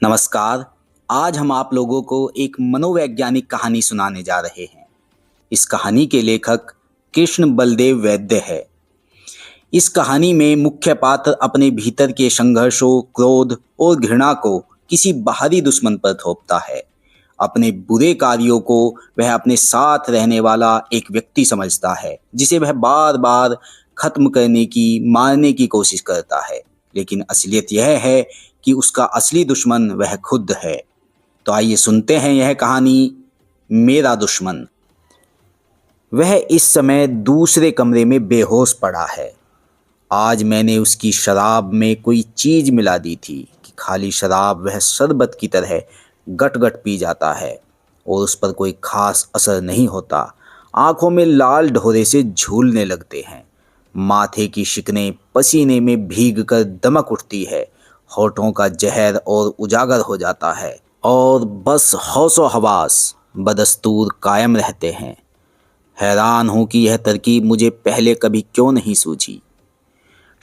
नमस्कार। आज हम आप लोगों को एक मनोवैज्ञानिक कहानी सुनाने जा रहे हैं। इस कहानी के लेखक कृष्ण बलदेव वैद्य है। इस कहानी में मुख्य पात्र अपने भीतर के संघर्षों, क्रोध और घृणा को किसी बाहरी दुश्मन पर थोपता है। अपने बुरे कार्यों को वह अपने साथ रहने वाला एक व्यक्ति समझता है, जिसे वह बार बार खत्म करने की, मारने की कोशिश करता है। लेकिन असलियत यह है कि उसका असली दुश्मन वह खुद है। तो आइए सुनते हैं यह कहानी, मेरा दुश्मन। वह इस समय दूसरे कमरे में बेहोश पड़ा है। आज मैंने उसकी शराब में कोई चीज मिला दी थी कि खाली शराब वह शरबत की तरह गट गट पी जाता है और उस पर कोई खास असर नहीं होता। आंखों में लाल ढोरे से झूलने लगते हैं, माथे की शिकनें पसीने में भीग कर दमक उठती है, होठों का जहर और उजागर हो जाता है और बस हौसो हवास बदस्तूर कायम रहते हैं। हैरान हूं कि यह तरकीब मुझे पहले कभी क्यों नहीं सूझी।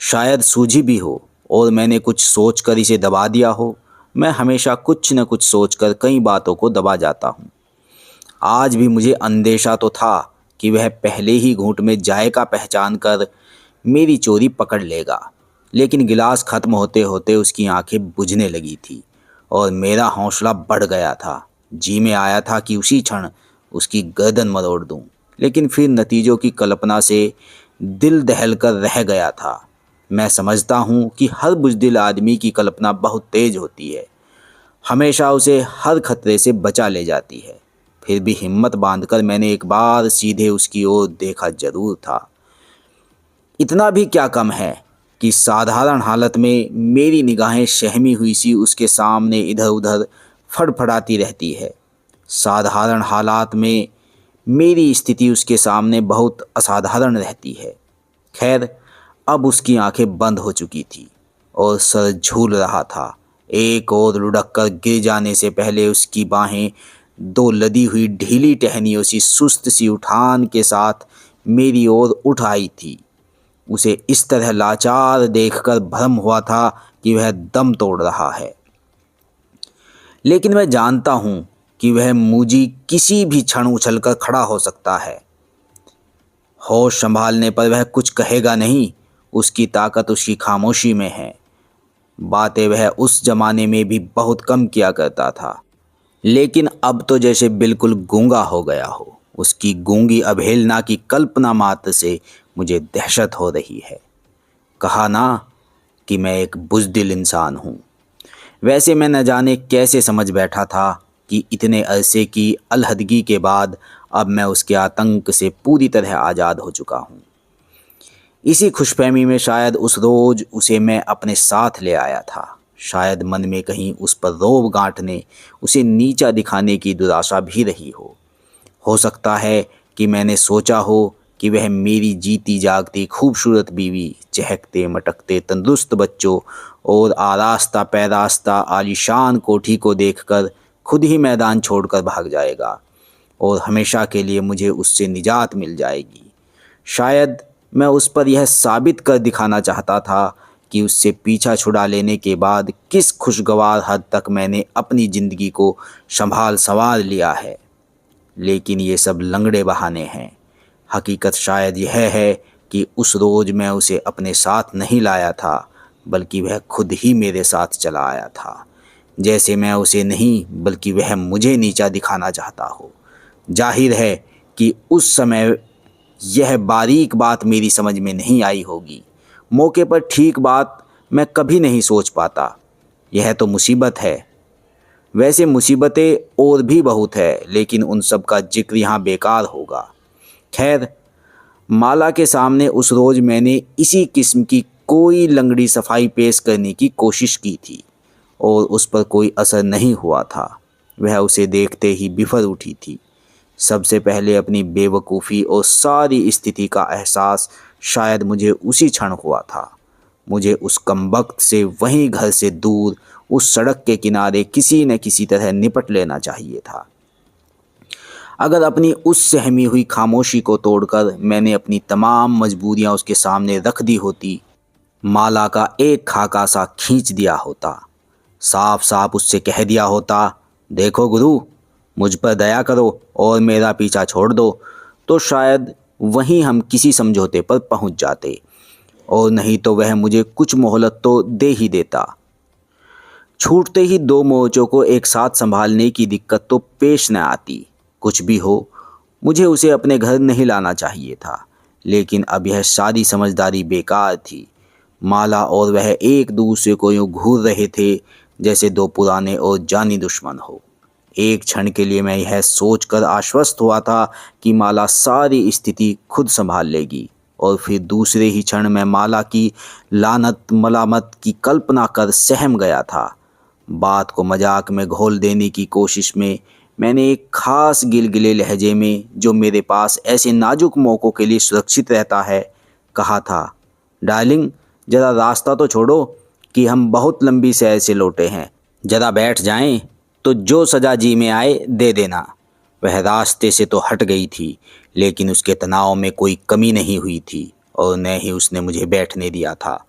शायद सूझी भी हो और मैंने कुछ सोचकर इसे दबा दिया हो। मैं हमेशा कुछ न कुछ सोचकर कई बातों को दबा जाता हूँ। आज भी मुझे अंदेशा तो था कि वह पहले ही घूंट में जायका पहचान कर मेरी चोरी पकड़ लेगा, लेकिन गिलास खत्म होते होते उसकी आंखें बुझने लगी थी और मेरा हौसला बढ़ गया था। जी में आया था कि उसी क्षण उसकी गर्दन मरोड़ दूं, लेकिन फिर नतीजों की कल्पना से दिल दहल कर रह गया था। मैं समझता हूँ कि हर बुज़दिल आदमी की कल्पना बहुत तेज होती है, हमेशा उसे हर खतरे से बचा ले जाती है। फिर भी हिम्मत बांधकर मैंने एक बार सीधे उसकी ओर देखा जरूर था। इतना भी क्या कम है कि साधारण हालत में मेरी निगाहें सहमी हुई सी उसके सामने इधर उधर फड़फड़ाती रहती है। साधारण हालात में मेरी स्थिति उसके सामने बहुत असाधारण रहती है। खैर, अब उसकी आंखें बंद हो चुकी थी और सर झूल रहा था। एक और लुढ़क कर गिर जाने से पहले उसकी बाहें दो लदी हुई ढीली टहनियों सी सुस्त सी उठान के साथ मेरी ओर उठ आई थी। उसे इस तरह लाचार देखकर भ्रम हुआ था कि वह दम तोड़ रहा है, लेकिन मैं जानता हूं कि वह मुझी किसी भी क्षण उछलकर खड़ा हो सकता है। होश संभालने पर वह कुछ कहेगा नहीं। उसकी ताकत उसकी खामोशी में है। बातें वह उस जमाने में भी बहुत कम किया करता था, लेकिन अब तो जैसे बिल्कुल गूंगा हो गया हो। उसकी गूंगी अवहेलना की कल्पना मात्र से मुझे दहशत हो रही है। कहा ना कि मैं एक बुज़दिल इंसान हूँ। वैसे मैं न जाने कैसे समझ बैठा था कि इतने अरसे की अलहदगी के बाद अब मैं उसके आतंक से पूरी तरह आज़ाद हो चुका हूँ। इसी खुशफहमी में शायद उस रोज उसे मैं अपने साथ ले आया था। शायद मन में कहीं उस पर रोब गांठने, उसे नीचा दिखाने की दुराशा भी रही हो सकता है कि मैंने सोचा हो कि वह मेरी जीती जागती खूबसूरत बीवी, चहकते मटकते तंदुरुस्त बच्चों और आरास्ता पैरास्ता आलीशान कोठी को देखकर खुद ही मैदान छोड़कर भाग जाएगा और हमेशा के लिए मुझे उससे निजात मिल जाएगी। शायद मैं उस पर यह साबित कर दिखाना चाहता था कि उससे पीछा छुड़ा लेने के बाद किस खुशगवार हद तक मैंने अपनी ज़िंदगी को संभाल संवार लिया है। लेकिन ये सब लंगड़े बहाने हैं। हकीकत शायद यह है कि उस रोज़ मैं उसे अपने साथ नहीं लाया था, बल्कि वह खुद ही मेरे साथ चला आया था। जैसे मैं उसे नहीं, बल्कि वह मुझे नीचा दिखाना चाहता हो। जाहिर है कि उस समय यह बारीक बात मेरी समझ में नहीं आई होगी। मौके पर ठीक बात मैं कभी नहीं सोच पाता। यह तो मुसीबत है। वैसे मुसीबतें और भी बहुत है, लेकिन उन सब का जिक्र यहाँ बेकार होगा। खैर, माला के सामने उस रोज़ मैंने इसी किस्म की कोई लंगड़ी सफाई पेश करने की कोशिश की थी और उस पर कोई असर नहीं हुआ था। वह उसे देखते ही बिफर उठी थी। सबसे पहले अपनी बेवकूफ़ी और सारी स्थिति का एहसास शायद मुझे उसी क्षण हुआ था। मुझे उस कमबख्त से वहीं घर से दूर उस सड़क के किनारे किसी न किसी तरह निपट लेना चाहिए था। अगर अपनी उस सहमी हुई खामोशी को तोड़कर मैंने अपनी तमाम मजबूरियां उसके सामने रख दी होती, माला का एक खाका सा खींच दिया होता, साफ साफ उससे कह दिया होता, देखो गुरु, मुझ पर दया करो और मेरा पीछा छोड़ दो, तो शायद वहीं हम किसी समझौते पर पहुंच जाते, और नहीं तो वह मुझे कुछ मोहलत तो दे ही देता। छूटते ही दो मोर्चों को एक साथ संभालने की दिक्कत तो पेश न आती। कुछ भी हो, मुझे उसे अपने घर नहीं लाना चाहिए था, लेकिन अब यह सारी समझदारी बेकार थी। माला और वह एक दूसरे को यूं घूर रहे थे जैसे दो पुराने और जानी दुश्मन हो। एक क्षण के लिए मैं यह सोचकर आश्वस्त हुआ था कि माला सारी स्थिति खुद संभाल लेगी, और फिर दूसरे ही क्षण मैं माला की लानत मलामत की कल्पना कर सहम गया था। बात को मजाक में घोल देने की कोशिश में मैंने एक खास गिलगिले लहजे में, जो मेरे पास ऐसे नाजुक मौक़ों के लिए सुरक्षित रहता है, कहा था, डार्लिंग, ज़रा रास्ता तो छोड़ो कि हम बहुत लंबी सैर से लौटे हैं। ज़रा बैठ जाएं तो जो सजा जी में आए दे देना। वह रास्ते से तो हट गई थी, लेकिन उसके तनाव में कोई कमी नहीं हुई थी, और न ही उसने मुझे बैठने दिया था।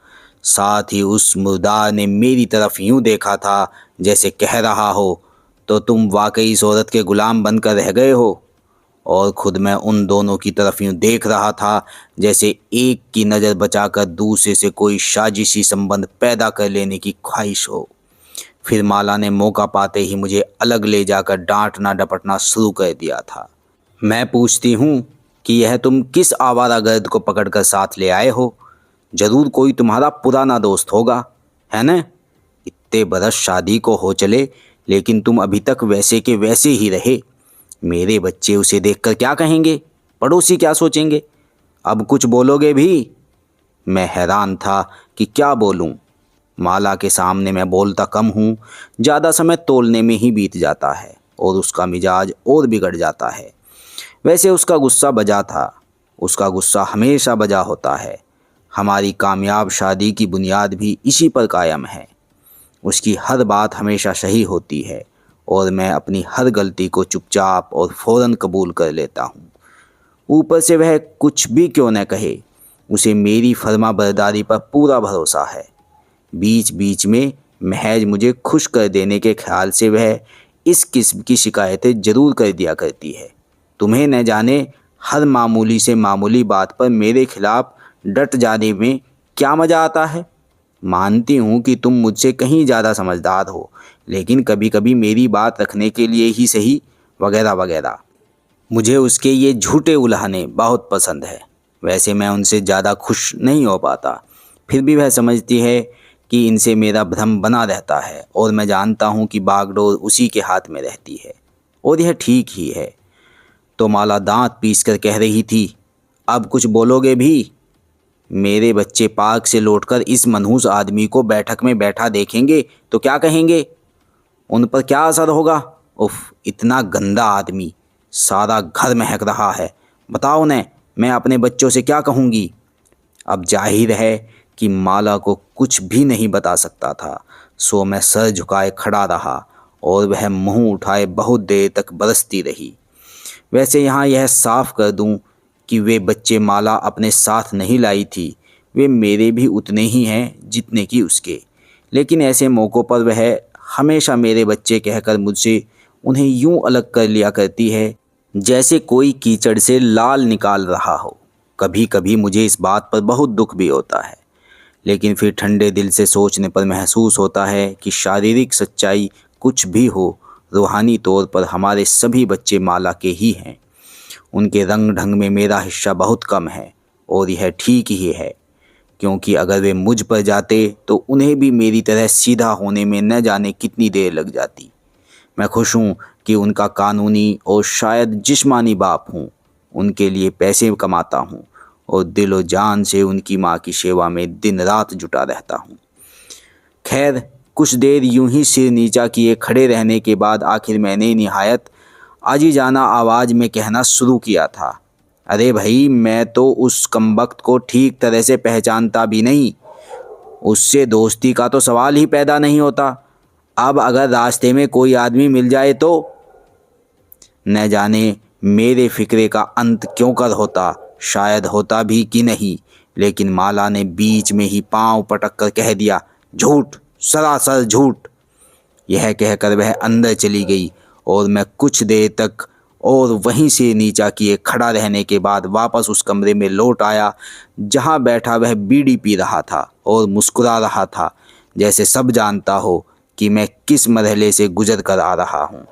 साथ ही उस मुर्दार ने मेरी तरफ यूं देखा था जैसे कह रहा हो, तो तुम वाकई इस औरत के गुलाम बनकर रह गए हो। और खुद मैं उन दोनों की तरफ यूं देख रहा था जैसे एक की नज़र बचाकर दूसरे से कोई साजिशी संबंध पैदा कर लेने की ख्वाहिश हो। फिर माला ने मौका पाते ही मुझे अलग ले जाकर डांटना डपटना शुरू कर दिया था। मैं पूछती हूँ कि यह तुम किस आवारागर्द को पकड़कर साथ ले आए हो? जरूर कोई तुम्हारा पुराना दोस्त होगा, है न? इतने बरस शादी को हो चले, लेकिन तुम अभी तक वैसे के वैसे ही रहे। मेरे बच्चे उसे देखकर क्या कहेंगे? पड़ोसी क्या सोचेंगे? अब कुछ बोलोगे भी? मैं हैरान था कि क्या बोलूं। माला के सामने मैं बोलता कम हूँ, ज़्यादा समय तोलने में ही बीत जाता है और उसका मिजाज और बिगड़ जाता है। वैसे उसका गुस्सा बजा था, उसका गुस्सा हमेशा बजा होता है। हमारी कामयाब शादी की बुनियाद भी इसी पर कायम है। उसकी हर बात हमेशा सही होती है, और मैं अपनी हर गलती को चुपचाप और फ़ौरन कबूल कर लेता हूँ। ऊपर से वह कुछ भी क्यों न कहे, उसे मेरी फर्माबरदारी पर पूरा भरोसा है। बीच बीच में महज मुझे खुश कर देने के ख्याल से वह इस किस्म की शिकायतें ज़रूर कर दिया करती है। तुम्हें न जाने हर मामूली से मामूली बात पर मेरे खिलाफ डट जाने में क्या मज़ा आता है। मानती हूँ कि तुम मुझसे कहीं ज़्यादा समझदार हो, लेकिन कभी कभी मेरी बात रखने के लिए ही सही, वगैरह वगैरह। मुझे उसके ये झूठे उल्हाने बहुत पसंद है। वैसे मैं उनसे ज़्यादा खुश नहीं हो पाता, फिर भी वह समझती है कि इनसे मेरा भ्रम बना रहता है, और मैं जानता हूँ कि बागडोर उसी के हाथ में रहती है, और यह ठीक ही है। तो माला दांत पीस कर कह रही थी, अब कुछ बोलोगे भी? मेरे बच्चे पार्क से लौटकर इस मनहूस आदमी को बैठक में बैठा देखेंगे तो क्या कहेंगे? उन पर क्या असर होगा? उफ, इतना गंदा आदमी, सारा घर महक रहा है। बताओ न, मैं अपने बच्चों से क्या कहूँगी? अब जाहिर है कि माला को कुछ भी नहीं बता सकता था, सो मैं सर झुकाए खड़ा रहा और वह मुंह उठाए बहुत देर तक बरसती रही। वैसे यहाँ यह साफ कर दूं कि वे बच्चे माला अपने साथ नहीं लाई थी, वे मेरे भी उतने ही हैं जितने कि उसके। लेकिन ऐसे मौक़ों पर वह हमेशा मेरे बच्चे कहकर मुझसे उन्हें यूं अलग कर लिया करती है जैसे कोई कीचड़ से लाल निकाल रहा हो। कभी कभी मुझे इस बात पर बहुत दुख भी होता है, लेकिन फिर ठंडे दिल से सोचने पर महसूस होता है कि शारीरिक सच्चाई कुछ भी हो, रूहानी तौर पर हमारे सभी बच्चे माला के ही हैं। उनके रंग ढंग में मेरा हिस्सा बहुत कम है, और यह ठीक ही है, क्योंकि अगर वे मुझ पर जाते तो उन्हें भी मेरी तरह सीधा होने में न जाने कितनी देर लग जाती। मैं खुश हूँ कि उनका कानूनी और शायद जिस्मानी बाप हूँ। उनके लिए पैसे कमाता हूँ और दिलो जान से उनकी माँ की सेवा में दिन रात जुटा रहता हूँ। खैर, कुछ देर यूं ही सिर नीचा किए खड़े रहने के बाद आखिर मैंने निहायत आजीजाना आवाज़ में कहना शुरू किया था, अरे भाई, मैं तो उस कमबख्त को ठीक तरह से पहचानता भी नहीं। उससे दोस्ती का तो सवाल ही पैदा नहीं होता। अब अगर रास्ते में कोई आदमी मिल जाए तो न जाने मेरे फिक्रे का अंत क्यों कर होता, शायद होता भी कि नहीं। लेकिन माला ने बीच में ही पांव पटक कर कह दिया, झूठ, सरासर झूठ। यह कहकर वह अंदर चली गई और मैं कुछ देर तक और वहीं से नीचा किए खड़ा रहने के बाद वापस उस कमरे में लौट आया जहां बैठा वह बीड़ी पी रहा था और मुस्कुरा रहा था, जैसे सब जानता हो कि मैं किस मरहले से गुजर कर आ रहा हूँ।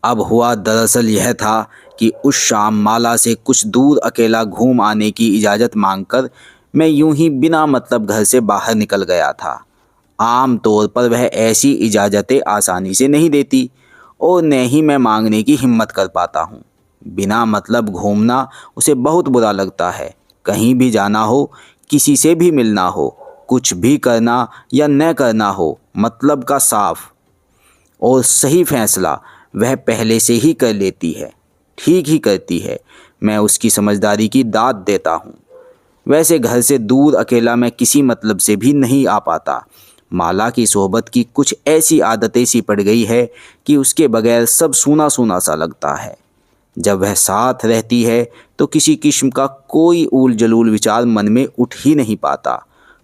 अब हुआ दरअसल यह था कि उस शाम माला से कुछ दूर अकेला घूम आने की इजाज़त मांगकर मैं यूं ही बिना मतलब घर से बाहर निकल गया था। आम तौर पर वह ऐसी इजाज़तें आसानी से नहीं देती और न ही मैं मांगने की हिम्मत कर पाता हूँ। बिना मतलब घूमना उसे बहुत बुरा लगता है। कहीं भी जाना हो, किसी से भी मिलना हो, कुछ भी करना या न करना हो, मतलब का साफ और सही फैसला वह पहले से ही कर लेती है, ठीक ही करती है। मैं उसकी समझदारी की दाद देता हूँ। वैसे घर से दूर अकेला मैं किसी मतलब से भी नहीं आ पाता। माला की सोहबत की कुछ ऐसी आदतें सी पड़ गई है कि उसके बगैर सब सूना सूना सा लगता है। जब वह साथ रहती है तो किसी किस्म का कोई ऊल जलूल विचार मन में उठ ही नहीं पाता।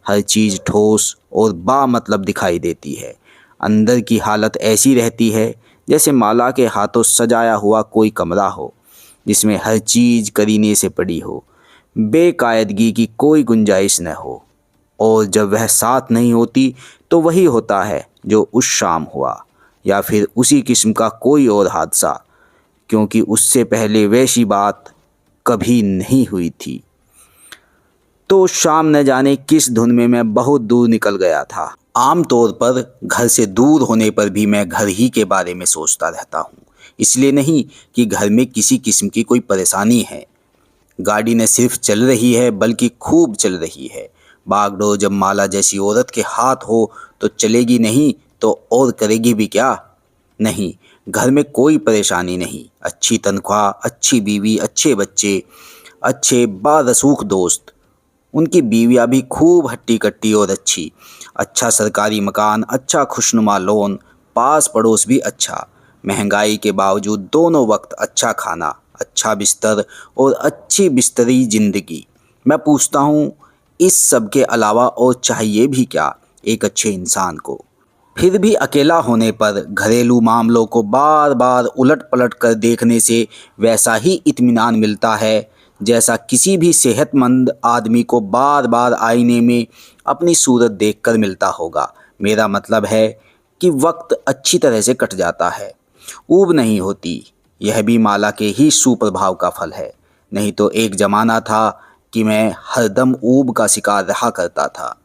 हर चीज़ ठोस और बामतलब दिखाई देती है। अंदर की हालत ऐसी रहती है जैसे माला के हाथों सजाया हुआ कोई कमरा हो जिसमें हर चीज़ करीने से पड़ी हो, बेकायदगी की कोई गुंजाइश न हो। और जब वह साथ नहीं होती तो वही होता है जो उस शाम हुआ, या फिर उसी किस्म का कोई और हादसा, क्योंकि उससे पहले वैसी बात कभी नहीं हुई थी। तो शाम न जाने किस धुन में मैं बहुत दूर निकल गया था। आम तौर पर घर से दूर होने पर भी मैं घर ही के बारे में सोचता रहता हूँ। इसलिए नहीं कि घर में किसी किस्म की कोई परेशानी है। गाड़ी न सिर्फ चल रही है बल्कि खूब चल रही है। बागडोर जब माला जैसी औरत के हाथ हो तो चलेगी नहीं तो और करेगी भी क्या? नहीं, घर में कोई परेशानी नहीं। अच्छी तनख्वाह, अच्छी बीवी, अच्छे बच्चे, अच्छे बारसूख दोस्त। उनकी बीवियाँ भी खूब हट्टी कट्टी और अच्छी। अच्छा सरकारी मकान, अच्छा खुशनुमा लोन, पास पड़ोस भी अच्छा। महंगाई के बावजूद दोनों वक्त अच्छा खाना, अच्छा बिस्तर और अच्छी बिस्तरी ज़िंदगी। मैं पूछता हूँ, इस सब के अलावा और चाहिए भी क्या एक अच्छे इंसान को? फिर भी अकेला होने पर घरेलू मामलों को बार बार उलट पलट कर देखने से वैसा ही इत्मीनान मिलता है जैसा किसी भी सेहतमंद आदमी को बार बार आईने में अपनी सूरत देखकर मिलता होगा। मेरा मतलब है कि वक्त अच्छी तरह से कट जाता है, ऊब नहीं होती। यह भी माला के ही सुप्रभाव का फल है। नहीं तो एक ज़माना था कि मैं हरदम ऊब का शिकार रहा करता था।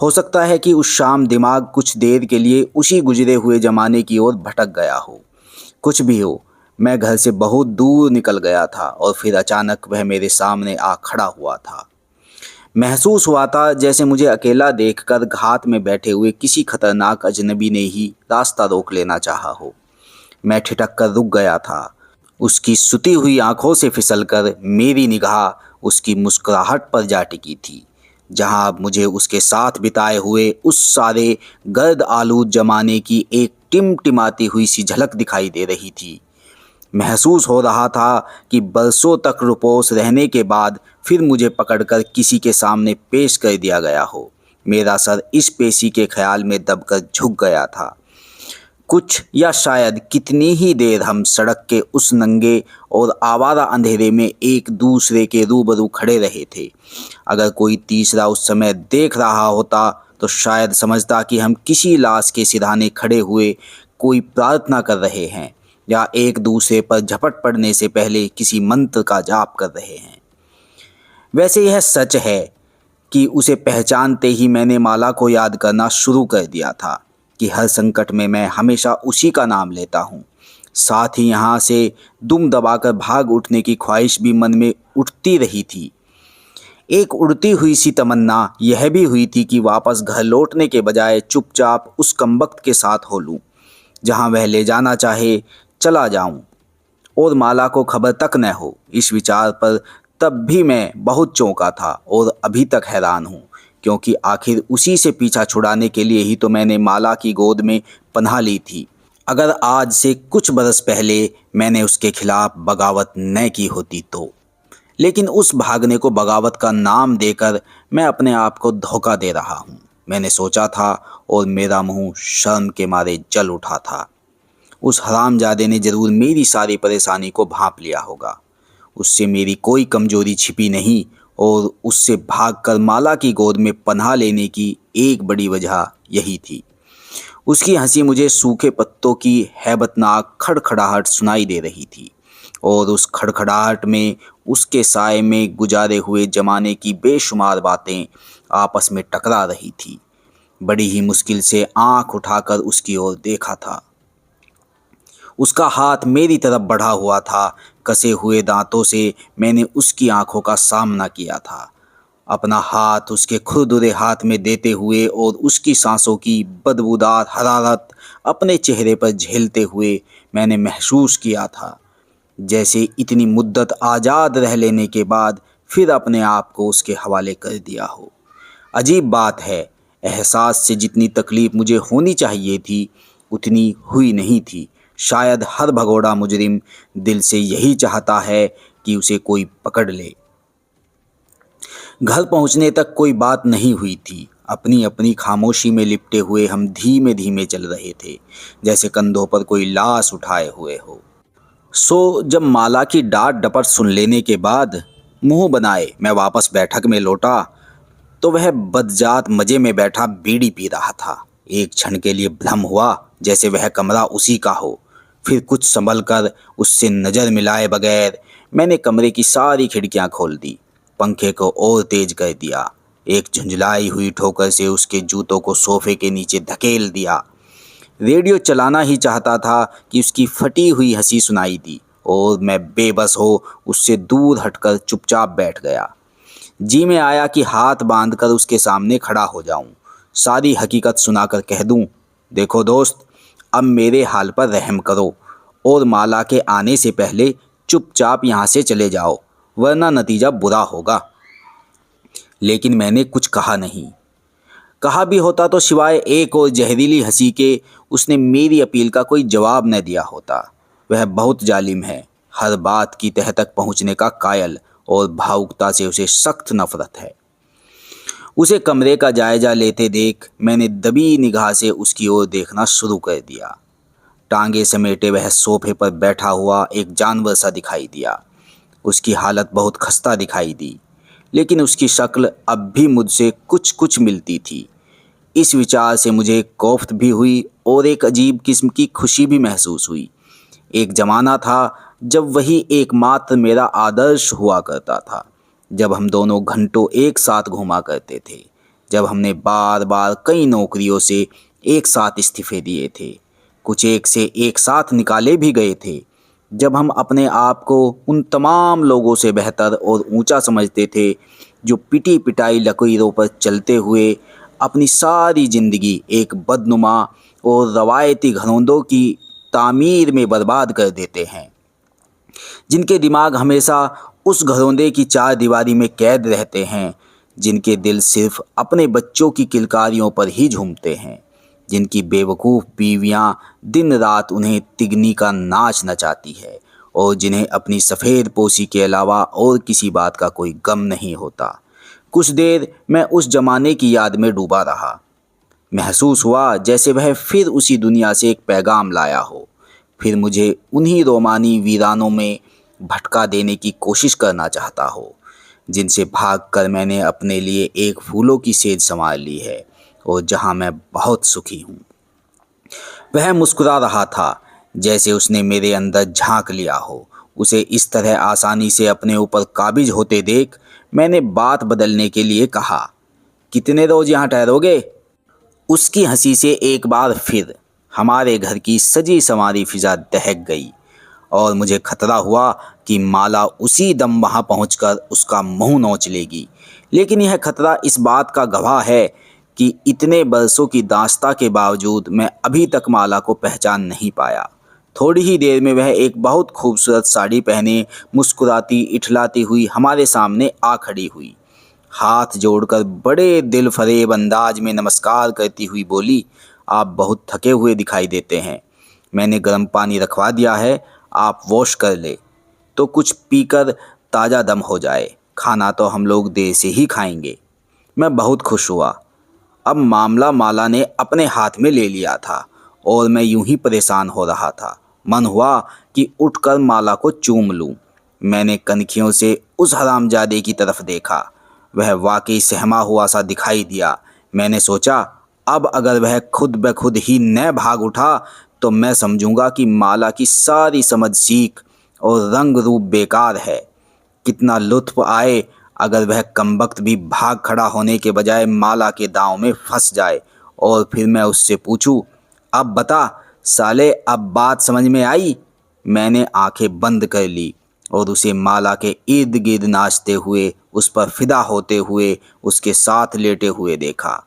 हो सकता है कि उस शाम दिमाग कुछ देर के लिए उसी गुजरे हुए ज़माने की ओर भटक गया हो। कुछ भी हो, मैं घर से बहुत दूर निकल गया था और फिर अचानक वह मेरे सामने आ खड़ा हुआ था। महसूस हुआ था जैसे मुझे अकेला देखकर घात में बैठे हुए किसी खतरनाक अजनबी ने ही रास्ता रोक लेना चाहा हो। मैं ठिठक कर रुक गया था। उसकी सुती हुई आंखों से फिसलकर मेरी निगाह उसकी मुस्कुराहट पर जा टिकी थी, जहां अब मुझे उसके साथ बिताए हुए उस सारे गर्द आलूद जमाने की एक टिमटिमाती हुई सी झलक दिखाई दे रही थी। महसूस हो रहा था कि बरसों तक रुपोस रहने के बाद फिर मुझे पकड़कर किसी के सामने पेश कर दिया गया हो। मेरा सर इस पेशी के ख्याल में दबकर झुक गया था। कुछ या शायद कितनी ही देर हम सड़क के उस नंगे और आवारा अंधेरे में एक दूसरे के रूबरू खड़े रहे थे। अगर कोई तीसरा उस समय देख रहा होता तो शायद समझता कि हम किसी लाश के सिरहाने खड़े हुए कोई प्रार्थना कर रहे हैं या एक दूसरे पर झपट पड़ने से पहले किसी मंत्र का जाप कर रहे हैं। वैसे यह सच है कि उसे पहचानते ही मैंने माला को याद करना शुरू कर दिया था कि हर संकट में मैं हमेशा उसी का नाम लेता हूँ। साथ ही यहाँ से दुम दबाकर भाग उठने की ख्वाहिश भी मन में उठती रही थी। एक उड़ती हुई सी तमन्ना यह भी हुई थी कि वापस घर लौटने के बजाय चुपचाप उस कमबख्त के साथ हो लूँ, जहाँ वह ले जाना चाहे चला जाऊँ और माला को खबर तक न हो। इस विचार पर तब भी मैं बहुत चौंका था और अभी तक हैरान हूँ, क्योंकि आखिर उसी से पीछा छुड़ाने के लिए ही तो मैंने माला की गोद में पनाह ली थी। अगर आज से कुछ बरस पहले मैंने उसके खिलाफ बगावत न की होती तो। लेकिन उस भागने को बगावत का नाम देकर मैं अपने आप को धोखा दे रहा हूँ। मैंने सोचा था, और मेरा मुंह शर्म के मारे जल उठा था। उस हरामजादे ने जरूर मेरी सारी परेशानी को भांप लिया होगा। उससे मेरी कोई कमजोरी छिपी नहीं, और उससे भागकर माला की गोद में पनाह लेने की एक बड़ी वजह यही थी। उसकी हंसी मुझे सूखे पत्तों की हैबतनाक खड़खड़ाहट सुनाई दे रही थी, और उस खड़खड़ाहट में उसके साए में गुजारे हुए जमाने की बेशुमार बातें आपस में टकरा रही थी। बड़ी ही मुश्किल से आंख उठाकर उसकी ओर देखा था। उसका हाथ मेरी तरफ बढ़ा हुआ था। कसे हुए दांतों से मैंने उसकी आंखों का सामना किया था। अपना हाथ उसके खुरदुरे हाथ में देते हुए और उसकी सांसों की बदबूदार हरारत अपने चेहरे पर झेलते हुए मैंने महसूस किया था, जैसे इतनी मुद्दत आज़ाद रह लेने के बाद फिर अपने आप को उसके हवाले कर दिया हो। अजीब बात है, एहसास से जितनी तकलीफ़ मुझे होनी चाहिए थी उतनी हुई नहीं थी। शायद हर भगोड़ा मुजरिम दिल से यही चाहता है कि उसे कोई पकड़ ले। घर पहुंचने तक कोई बात नहीं हुई थी। अपनी अपनी खामोशी में लिपटे हुए हम धीमे धीमे चल रहे थे, जैसे कंधों पर कोई लाश उठाए हुए हो। जब माला की डांट डपट सुन लेने के बाद मुंह बनाए मैं वापस बैठक में लौटा, तो वह बदजात मजे में बैठा बीड़ी पी रहा था। एक क्षण के लिए भ्रम हुआ जैसे वह कमरा उसी का हो। फिर कुछ संभल कर उससे नज़र मिलाए बगैर मैंने कमरे की सारी खिड़कियां खोल दी, पंखे को और तेज कर दिया, एक झुंझलाई हुई ठोकर से उसके जूतों को सोफे के नीचे धकेल दिया। रेडियो चलाना ही चाहता था कि उसकी फटी हुई हंसी सुनाई दी, और मैं बेबस हो उससे दूर हटकर चुपचाप बैठ गया। जी में आया कि हाथ बांधकर उसके सामने खड़ा हो जाऊं, सारी हकीकत सुनाकर कह दूं, देखो दोस्त, अब मेरे हाल पर रहम करो और माला के आने से पहले चुपचाप यहाँ से चले जाओ, वरना नतीजा बुरा होगा। लेकिन मैंने कुछ कहा नहीं। कहा भी होता तो सिवाय एक और जहरीली हंसी के उसने मेरी अपील का कोई जवाब न दिया होता। वह बहुत जालिम है, हर बात की तह तक पहुँचने का कायल, और भावुकता से उसे सख्त नफरत है। उसे कमरे का जायजा लेते देख मैंने दबी निगाह से उसकी ओर देखना शुरू कर दिया। टांगे समेटे वह सोफे पर बैठा हुआ एक जानवर सा दिखाई दिया। उसकी हालत बहुत खस्ता दिखाई दी, लेकिन उसकी शक्ल अब भी मुझसे कुछ कुछ मिलती थी। इस विचार से मुझे कोफ्त भी हुई और एक अजीब किस्म की खुशी भी महसूस हुई। एक ज़माना था जब वही एकमात्र मेरा आदर्श हुआ करता था, जब हम दोनों घंटों एक साथ घूमा करते थे, जब हमने बार बार कई नौकरियों से एक साथ इस्तीफे दिए थे, कुछ एक से एक साथ निकाले भी गए थे, जब हम अपने आप को उन तमाम लोगों से बेहतर और ऊंचा समझते थे जो पिटी पिटाई लकीरों पर चलते हुए अपनी सारी ज़िंदगी एक बदनुमा और रवायती घरौंदों की तामीर में बर्बाद कर देते हैं, जिनके दिमाग हमेशा उस घरौंदे की चार दीवारी में कैद रहते हैं, जिनके दिल सिर्फ अपने बच्चों की किलकारियों पर ही झूमते हैं, जिनकी बेवकूफ़ बीवियां दिन रात उन्हें तिगनी का नाच नचाती है, और जिन्हें अपनी सफ़ेद पोशी के अलावा और किसी बात का कोई गम नहीं होता। कुछ देर मैं उस ज़माने की याद में डूबा रहा। महसूस हुआ जैसे वह फिर उसी दुनिया से एक पैगाम लाया हो, फिर मुझे उन्हीं रोमानी वीरानों में भटका देने की कोशिश करना चाहता हो, जिनसे भागकर मैंने अपने लिए एक फूलों की सेज संवार ली है, और जहां मैं बहुत सुखी हूँ। वह मुस्कुरा रहा था, जैसे उसने मेरे अंदर झांक लिया हो। उसे इस तरह आसानी से अपने ऊपर काबिज होते देख मैंने बात बदलने के लिए कहा, कितने रोज यहाँ ठहरोगे? उसकी हंसी से एक बार फिर हमारे घर की सजी संवारी फिजा दहक गई, और मुझे खतरा हुआ कि माला उसी दम वहाँ पहुँचकर उसका मुंह नोच लेगी। लेकिन यह खतरा इस बात का गवाह है कि इतने बरसों की दास्ता के बावजूद मैं अभी तक माला को पहचान नहीं पाया। थोड़ी ही देर में वह एक बहुत खूबसूरत साड़ी पहने मुस्कुराती इठलाती हुई हमारे सामने आ खड़ी हुई। हाथ जोड़कर बड़े दिल फरेब अंदाज में नमस्कार करती हुई बोली, आप बहुत थके हुए दिखाई देते हैं। मैंने गर्म पानी रखवा दिया है, आप वॉश कर ले तो कुछ पीकर ताज़ा दम हो जाए। खाना तो हम लोग देर से ही खाएंगे। मैं बहुत खुश हुआ। अब मामला माला ने अपने हाथ में ले लिया था और मैं यूं ही परेशान हो रहा था। मन हुआ कि उठकर माला को चूम लूं। मैंने कनखियों से उस हरामजादे की तरफ देखा। वह वाकई सहमा हुआ सा दिखाई दिया। मैंने सोचा, अब अगर वह खुद ब खुद ही न भाग उठा तो मैं समझूंगा कि माला की सारी समझ सीख और रंग रूप बेकार है। कितना लुत्फ आए अगर वह कमबख्त भी भाग खड़ा होने के बजाय माला के दांव में फंस जाए और फिर मैं उससे पूछूं, अब बता साले, अब बात समझ में आई? मैंने आंखें बंद कर ली और उसे माला के इर्द गिर्द नाचते हुए, उस पर फिदा होते हुए, उसके साथ लेटे हुए देखा।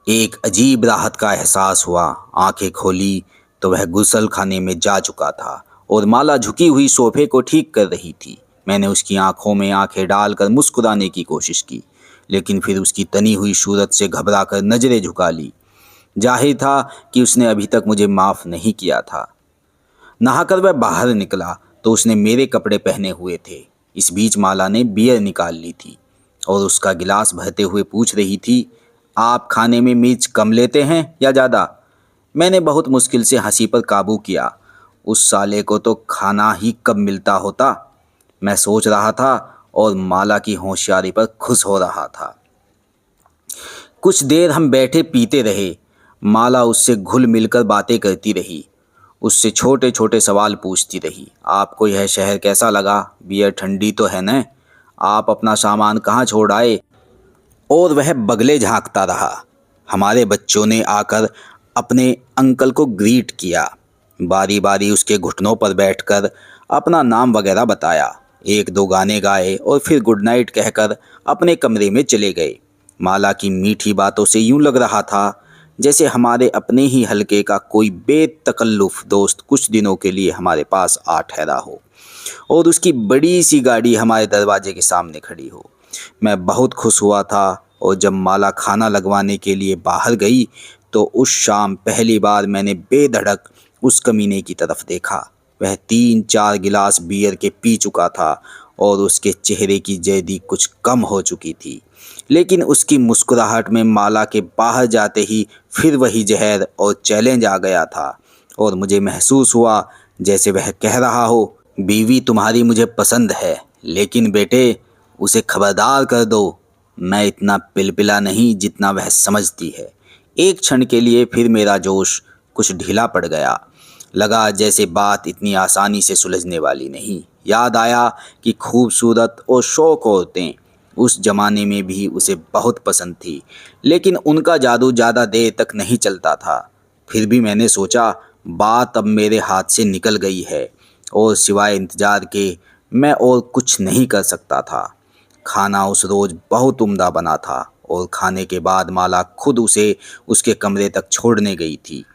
एक अजीब राहत का एहसास हुआ। आंखें खोली तो वह गुसल खाने में जा चुका था और माला झुकी हुई सोफे को ठीक कर रही थी। मैंने उसकी आंखों में आंखें डालकर मुस्कुराने की कोशिश की, लेकिन फिर उसकी तनी हुई सूरत से घबराकर नजरें झुका ली। जाहिर था कि उसने अभी तक मुझे माफ़ नहीं किया था। नहाकर वह बाहर निकला तो उसने मेरे कपड़े पहने हुए थे। इस बीच माला ने बियर निकाल ली थी और उसका गिलास भरते हुए पूछ रही थी, आप खाने में मिर्च कम लेते हैं या ज़्यादा? मैंने बहुत मुश्किल से हंसी पर काबू किया। उस साले को तो खाना ही कब मिलता होता, मैं सोच रहा था और माला की होशियारी पर खुश हो रहा था। कुछ देर हम बैठे पीते रहे। माला उससे घुल मिलकर बातें करती रही, उससे छोटे छोटे सवाल पूछती रही। आपको यह शहर कैसा लगा? बियर ठंडी तो है न? आप अपना सामान कहाँ छोड़ आए? और वह बगले झांकता रहा। हमारे बच्चों ने आकर अपने अंकल को ग्रीट किया। बारी बारी उसके घुटनों पर बैठकर अपना नाम वगैरह बताया। एक दो गाने गाए और फिर गुड नाइट कहकर अपने कमरे में चले गए। माला की मीठी बातों से यूं लग रहा था जैसे हमारे अपने ही हलके का कोई बेतकल्लुफ़ दोस्त कुछ दिनों के लिए हमारे पास आ ठहरा हो और उसकी बड़ी सी गाड़ी हमारे दरवाजे के सामने खड़ी हो। मैं बहुत खुश हुआ था और जब माला खाना लगवाने के लिए बाहर गई तो उस शाम पहली बार मैंने बेधड़क उस कमीने की तरफ देखा। वह 3-4 गिलास बियर के पी चुका था और उसके चेहरे की जैदी कुछ कम हो चुकी थी, लेकिन उसकी मुस्कुराहट में माला के बाहर जाते ही फिर वही जहर और चैलेंज आ गया था और मुझे महसूस हुआ जैसे वह कह रहा हो, बीवी तुम्हारी मुझे पसंद है, लेकिन बेटे उसे खबरदार कर दो, मैं इतना पिलपिला नहीं जितना वह समझती है। एक क्षण के लिए फिर मेरा जोश कुछ ढीला पड़ गया। लगा जैसे बात इतनी आसानी से सुलझने वाली नहीं। याद आया कि खूबसूरत और शौक औरतें उस जमाने में भी उसे बहुत पसंद थी, लेकिन उनका जादू ज़्यादा देर तक नहीं चलता था। फिर भी मैंने सोचा, बात अब मेरे हाथ से निकल गई है और सिवाय इंतज़ार के मैं और कुछ नहीं कर सकता था। खाना उस रोज़ बहुत उम्दा बना था और खाने के बाद माला खुद उसे उसके कमरे तक छोड़ने गई थी,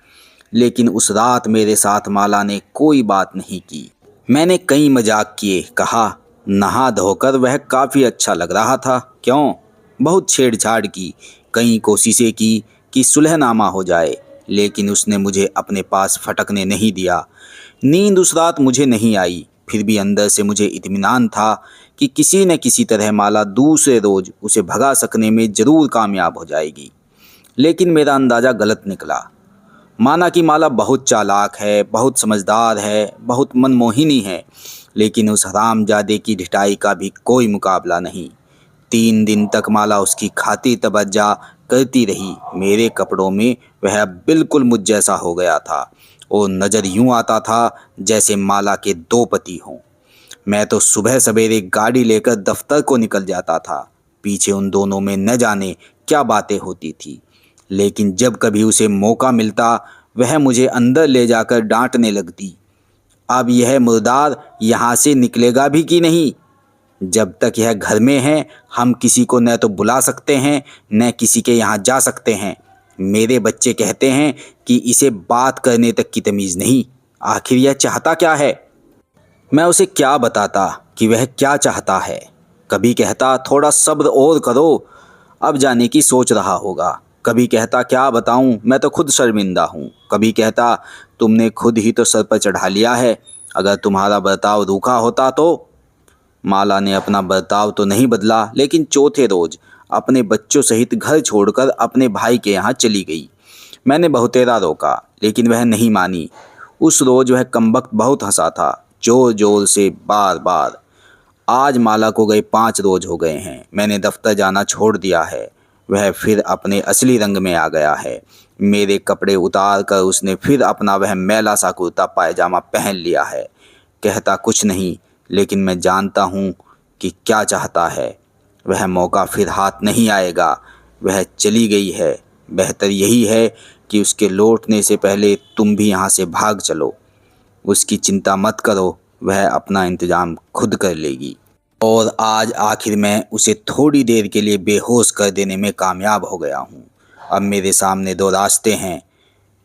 लेकिन उस रात मेरे साथ माला ने कोई बात नहीं की। मैंने कई मजाक किए, कहा नहा धोकर वह काफ़ी अच्छा लग रहा था, क्यों? बहुत छेड़छाड़ की, कई कोशिशें की कि सुलहनामा हो जाए, लेकिन उसने मुझे अपने पास फटकने नहीं दिया। नींद उस रात मुझे नहीं आई, फिर भी अंदर से मुझे इत्मीनान था कि किसी न किसी तरह माला दूसरे रोज़ उसे भगा सकने में ज़रूर कामयाब हो जाएगी। लेकिन मेरा अंदाज़ा गलत निकला। माना कि माला बहुत चालाक है, बहुत समझदार है, बहुत मनमोहिनी है, लेकिन उस हरामजादे की ढिठाई का भी कोई मुकाबला नहीं। 3 दिन तक माला उसकी खातिर तवज्जो करती रही। मेरे कपड़ों में वह बिल्कुल मुझ जैसा हो गया था और नज़र यूं आता था जैसे माला के 2 पति हों। मैं तो सुबह सवेरे गाड़ी लेकर दफ्तर को निकल जाता था। पीछे उन दोनों में न जाने क्या बातें होती थी, लेकिन जब कभी उसे मौका मिलता वह मुझे अंदर ले जाकर डांटने लगती, अब यह मुर्दार यहाँ से निकलेगा भी कि नहीं? जब तक यह घर में है हम किसी को न तो बुला सकते हैं न किसी के यहाँ जा सकते हैं। मेरे बच्चे कहते हैं कि इसे बात करने तक की तमीज़ नहीं। आखिर यह चाहता क्या है? मैं उसे क्या बताता कि वह क्या चाहता है। कभी कहता थोड़ा सब्र और करो, अब जाने की सोच रहा होगा। कभी कहता क्या बताऊं, मैं तो खुद शर्मिंदा हूँ। कभी कहता तुमने खुद ही तो सर पर चढ़ा लिया है, अगर तुम्हारा बर्ताव रूखा होता तो। माला ने अपना बर्ताव तो नहीं बदला, लेकिन चौथे रोज़ अपने बच्चों सहित घर छोड़कर अपने भाई के यहाँ चली गई। मैंने बहुतेरा रोका, लेकिन वह नहीं मानी। उस रोज वह कमबख्त बहुत हंसा था, जोर जोर से, बार बार। आज माला को गए 5 रोज हो गए हैं। मैंने दफ्तर जाना छोड़ दिया है। वह फिर अपने असली रंग में आ गया है। मेरे कपड़े उतार कर उसने फिर अपना वह मैला सा कुर्ता पायजामा पहन लिया है। कहता कुछ नहीं, लेकिन मैं जानता हूँ कि क्या चाहता है। वह मौका फिर हाथ नहीं आएगा। वह चली गई है। बेहतर यही है कि उसके लौटने से पहले तुम भी यहाँ से भाग चलो। उसकी चिंता मत करो, वह अपना इंतजाम खुद कर लेगी। और आज आखिर मैं उसे थोड़ी देर के लिए बेहोश कर देने में कामयाब हो गया हूँ। अब मेरे सामने 2 रास्ते हैं।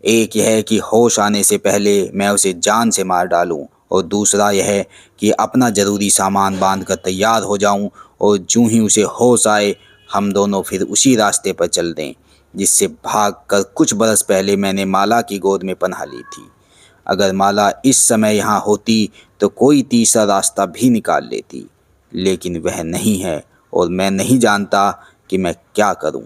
एक यह कि होश आने से पहले मैं उसे जान से मार डालूं, और दूसरा यह कि अपना ज़रूरी सामान बांध कर तैयार हो जाऊं, और जूं ही उसे होश आए हम दोनों फिर उसी रास्ते पर चल दें जिससे भागकर कुछ बरस पहले मैंने माला की गोद में पनाह ली थी। अगर माला इस समय यहाँ होती तो कोई तीसरा रास्ता भी निकाल लेती, लेकिन वह नहीं है, और मैं नहीं जानता कि मैं क्या करूं।